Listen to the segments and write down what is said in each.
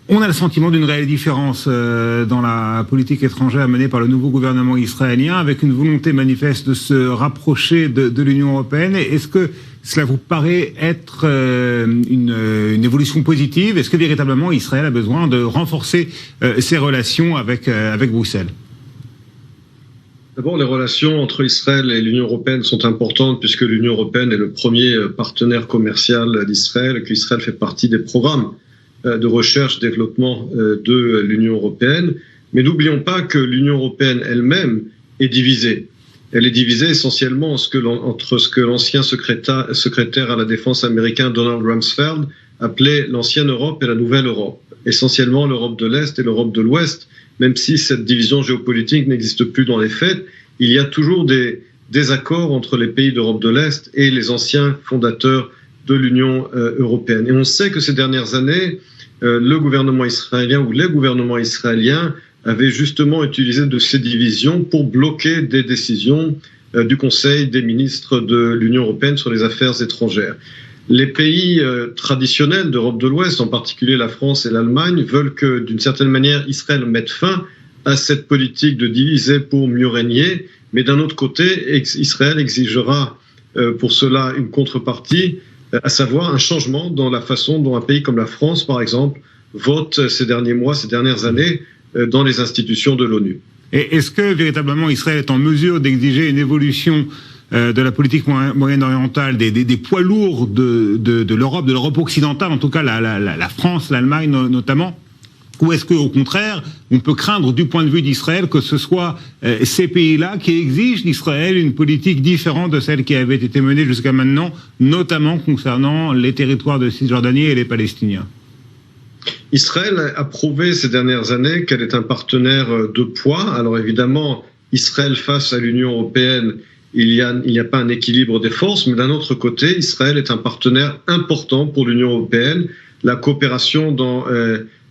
On a le sentiment d'une réelle différence dans la politique étrangère menée par le nouveau gouvernement israélien, avec une volonté manifeste de se rapprocher de l'Union européenne. Est-ce que cela vous paraît être une évolution positive? Est-ce que véritablement Israël a besoin de renforcer ses relations avec Bruxelles? D'abord, les relations entre Israël et l'Union européenne sont importantes puisque l'Union européenne est le premier partenaire commercial d'Israël et qu'Israël fait partie des programmes de recherche et développement de l'Union européenne. Mais n'oublions pas que l'Union européenne elle-même est divisée. Elle est divisée essentiellement entre ce que l'ancien secrétaire à la défense américain Donald Rumsfeld appelait l'ancienne Europe et la nouvelle Europe. Essentiellement l'Europe de l'Est et l'Europe de l'Ouest, même si cette division géopolitique n'existe plus dans les faits, il y a toujours des désaccords entre les pays d'Europe de l'Est et les anciens fondateurs de l'Union européenne. Et on sait que ces dernières années, le gouvernement israélien ou les gouvernements israéliens avaient justement utilisé de ces divisions pour bloquer des décisions du Conseil des ministres de l'Union européenne sur les affaires étrangères. Les pays traditionnels d'Europe de l'Ouest, en particulier la France et l'Allemagne, veulent que, d'une certaine manière, Israël mette fin à cette politique de diviser pour mieux régner. Mais d'un autre côté, Israël exigera pour cela une contrepartie, à savoir un changement dans la façon dont un pays comme la France, par exemple, vote ces derniers mois, ces dernières années, dans les institutions de l'ONU. Et est-ce que véritablement Israël est en mesure d'exiger une évolution de la politique moyen-orientale, des poids lourds de l'Europe occidentale, en tout cas la France, l'Allemagne notamment? Ou est-ce qu'au contraire, on peut craindre du point de vue d'Israël que ce soit ces pays-là qui exigent d'Israël une politique différente de celle qui avait été menée jusqu'à maintenant, notamment concernant les territoires de Cisjordanie et les Palestiniens? Israël a prouvé ces dernières années qu'elle est un partenaire de poids. Alors évidemment, Israël face à l'Union européenne, il n'y a pas un équilibre des forces, mais d'un autre côté, Israël est un partenaire important pour l'Union européenne. La coopération dans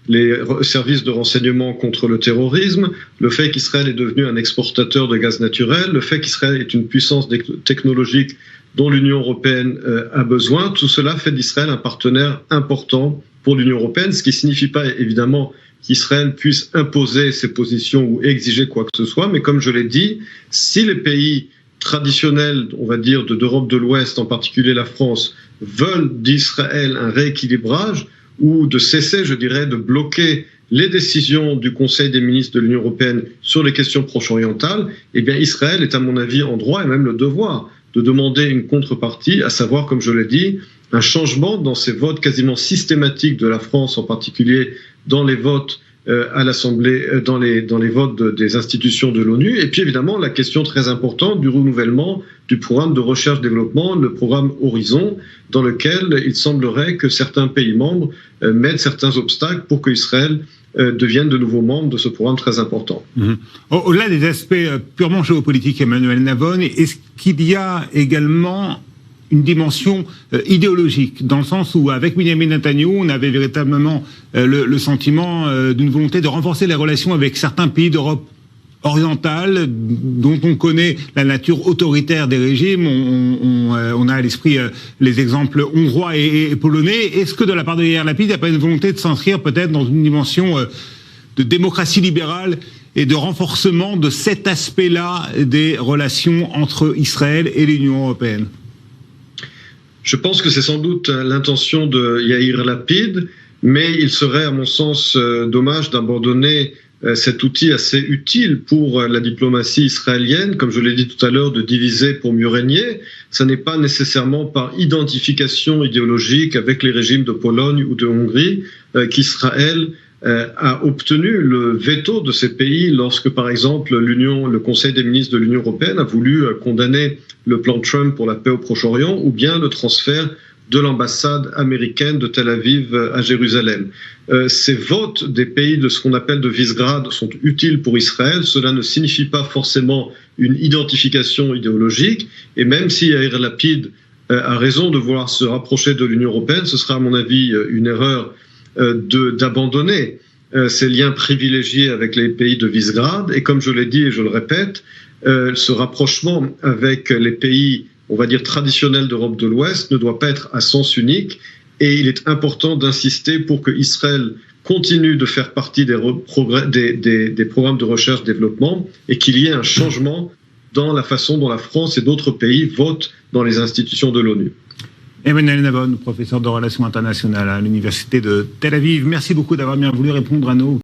les services de renseignement contre le terrorisme, le fait qu'Israël est devenu un exportateur de gaz naturel, le fait qu'Israël est une puissance technologique dont l'Union européenne a besoin, tout cela fait d'Israël un partenaire important pour l'Union européenne, ce qui ne signifie pas évidemment qu'Israël puisse imposer ses positions ou exiger quoi que ce soit, mais comme je l'ai dit, si les pays traditionnels, on va dire, d'Europe de l'Ouest, en particulier la France, veulent d'Israël un rééquilibrage ou de cesser, je dirais, de bloquer les décisions du Conseil des ministres de l'Union européenne sur les questions proche-orientales, eh bien Israël est à mon avis en droit et même le devoir de demander une contrepartie, à savoir, comme je l'ai dit, un changement dans ces votes quasiment systématiques de la France, en particulier dans les votes à l'Assemblée, dans les votes des institutions de l'ONU. Et puis évidemment, la question très importante du renouvellement du programme de recherche-développement, le programme Horizon, dans lequel il semblerait que certains pays membres mettent certains obstacles pour qu'Israël deviennent de nouveaux membres de ce programme très important. Au-delà des aspects purement géopolitiques, Emmanuel Navon, est-ce qu'il y a également une dimension idéologique, dans le sens où, avec Benjamin Netanyahou, on avait véritablement le sentiment d'une volonté de renforcer les relations avec certains pays d'Europe orientale, dont on connaît la nature autoritaire des régimes. On a à l'esprit les exemples hongrois et polonais. Est-ce que de la part de Yair Lapid, il n'y a pas une volonté de s'inscrire peut-être dans une dimension de démocratie libérale et de renforcement de cet aspect-là des relations entre Israël et l'Union européenne? Je pense que c'est sans doute l'intention de Yair Lapid, mais il serait, à mon sens, dommage d'abandonner cet outil assez utile pour la diplomatie israélienne, comme je l'ai dit tout à l'heure, de diviser pour mieux régner. Ce n'est pas nécessairement par identification idéologique avec les régimes de Pologne ou de Hongrie qu'Israël a obtenu le veto de ces pays lorsque, par exemple, le Conseil des ministres de l'Union européenne a voulu condamner le plan Trump pour la paix au Proche-Orient, ou bien le transfert de l'ambassade américaine de Tel Aviv à Jérusalem. Ces votes des pays de ce qu'on appelle de Visegrad sont utiles pour Israël. Cela ne signifie pas forcément une identification idéologique. Et même si Yair Lapid a raison de vouloir se rapprocher de l'Union européenne, ce sera à mon avis une erreur d'abandonner ces liens privilégiés avec les pays de Visegrad. Et comme je l'ai dit et je le répète, ce rapprochement avec les pays, on va dire, traditionnels d'Europe de l'Ouest ne doit pas être à sens unique. Et il est important d'insister pour que Israël continue de faire partie des programmes de recherche-développement et qu'il y ait un changement dans la façon dont la France et d'autres pays votent dans les institutions de l'ONU. Emmanuel Navon, professeur de relations internationales à l'Université de Tel Aviv, merci beaucoup d'avoir bien voulu répondre à nos